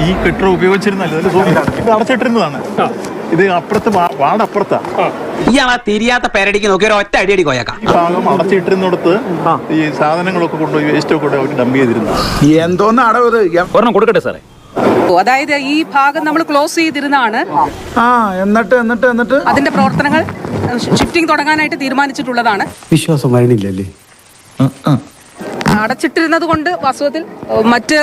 ഈ കെട്ടിടം ഉപയോഗിച്ചിരുന്നല്ലോ, ഇത് അടച്ചിട്ടിരുന്നതാണ്. ഇത് അപ്പുറത്ത് വാടപ്പുറത്താ. ഇയാളാ തിരിയാത്ത പേരടിക്ക് നോക്കി ഒരു ഒറ്റ അടിയടി കോയക്കാം. ഈ ഭാഗം അടച്ചിട്ടിരുന്നിടത്ത് ഈ സാധനങ്ങളൊക്കെ കൊണ്ടുപോയി വേസ്റ്റൊക്കെ കൊണ്ട് അവർ ഡംപ് ചെയ്തിരുന്നു. എന്തോന്നാടോ ഇത്? ഒരെണ്ണം കൊടുക്കട്ടെ സാറേ. അതായത് ഈ ഭാഗം നമ്മൾ ക്ലോസ് ചെയ്തിരുന്നാണ്. എന്നിട്ട് അതിന്റെ പ്രവർത്തനങ്ങൾ ഷിഫ്റ്റിംഗ് തുടങ്ങാനായിട്ട് തീരുമാനിച്ചിട്ടുള്ളതാണ്. വിശ്വാസം വരണില്ലല്ലേ? അടച്ചിട്ടിരുന്നത് കൊണ്ട് വാസ്തവത്തിൽ മറ്റ്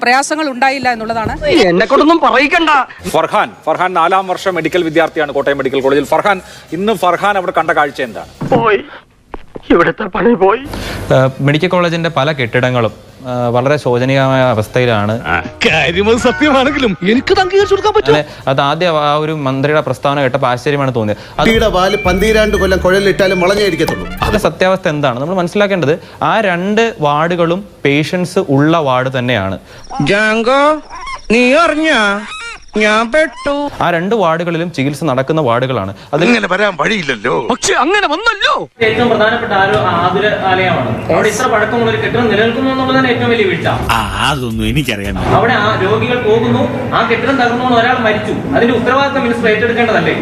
പ്രയാസങ്ങൾ ഉണ്ടായില്ല എന്നുള്ളതാണ്. എന്നെ കൊണ്ടൊന്നും പറയിക്കണ്ട. ഫർഹാൻ 4ാം വർഷ മെഡിക്കൽ വിദ്യാർത്ഥിയാണ് കോട്ടയം മെഡിക്കൽ കോളേജിൽ. ഫർഹാൻ, ഇന്ന് ഫർഹാൻ അവിടെ കണ്ട കാഴ്ച എന്താണ്? ഇവിടുത്തെ പണി പോയി. മെഡിക്കൽ കോളേജിന്റെ പല കെട്ടിടങ്ങളും വളരെ ശോചനീയമായ അവസ്ഥയിലാണ്. സത്യമാണെങ്കിലും എനിക്ക് അംഗീകരിച്ചു കൊടുക്കാൻ പറ്റും. അത് ആദ്യം ആ ഒരു മന്ത്രിയുടെ പ്രസ്താവന കേട്ടപ്പോൾ ആശ്ചര്യമാണ് തോന്നിയത്. 12 കൊല്ലം കുഴലിട്ടാലും വളഞ്ഞായിരിക്കത്തുള്ളൂ. അത് സത്യാവസ്ഥ എന്താണ് നമ്മൾ മനസ്സിലാക്കേണ്ടത്? ആ 2 വാർഡുകളും പേഷ്യൻസ് ഉള്ള വാർഡ് തന്നെയാണ്. നീ അറിഞ്ഞ ഞാൻ പെട്ടു. ആ 2 വാർഡുകളിലും ചികിത്സ നടക്കുന്ന വാർഡുകളാണ്. അതിങ്ങനെ വരാൻ വഴിയില്ലല്ലോ. പക്ഷെ അങ്ങനെ വന്നല്ലോ. ഏറ്റവും പ്രധാനപ്പെട്ട ആതുര ആലയമാണ്. അവിടെ ഇത്ര പഴക്കമുള്ള ഒരു കെട്ടിടം നിലനിൽക്കുന്നു എന്നുള്ളതാണ് ഏറ്റവും വലിയ വീഴ്ച. അതൊന്നും എനിക്കറിയാം. അവിടെ ആ രോഗികൾ പോകുന്നു, ആ കെട്ടിടം തകർന്നു, ഒരാൾ മരിച്ചു. അതിന്റെ ഉത്തരവാദിത്തം മിനിസ്റ്റർ ഏറ്റെടുക്കേണ്ടതല്ലേ?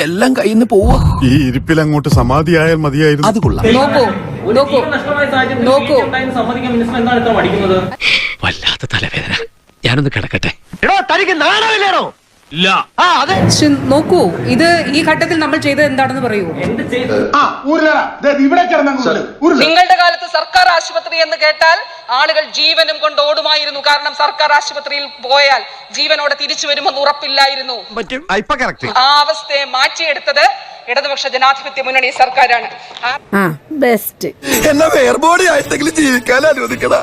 എല്ലാം കയ്യിൽ നിന്ന് പോവാ. ഈ ഇരിപ്പിൽ അങ്ങോട്ട് സമാധിയായാൽ മതിയായിരുന്നു. അത് കൊള്ളാം. ജീവൻ നഷ്ടമായ സാഹചര്യത്തിൽ സമ്മതിക്കാൻ മിനിസ്റ്റർ എന്താണ് ഇത്ര മടിക്കുന്നത്? വല്ലാത്ത തലവേദന. ഞാനൊന്ന് കിടക്കട്ടെ. നോക്കൂ, ഇത് ഈ ഘട്ടത്തിൽ നമ്മൾ ചെയ്തത് എന്താണെന്ന് പറയൂ. എന്ത് ചെയ്തു? നിങ്ങളുടെ കാലത്ത് സർക്കാർ ആശുപത്രി എന്ന് കേട്ടാൽ ആളുകൾ ജീവനും കൊണ്ട് ഓടുമായിരുന്നു. കാരണം സർക്കാർ ആശുപത്രിയിൽ പോയാൽ ജീവനോടെ തിരിച്ചു വരുമെന്ന് ഉറപ്പില്ലായിരുന്നു. ആ അവസ്ഥയെ മാറ്റിയെടുത്തത് ഇടതുപക്ഷ ജനാധിപത്യ മുന്നണി സർക്കാരാണ്. ബെസ്റ്റ് എന്നാ വേർബോഡി ആയിട്ടെങ്കിലും ജീവിക്കാൻ അനുവദിക്കടാ.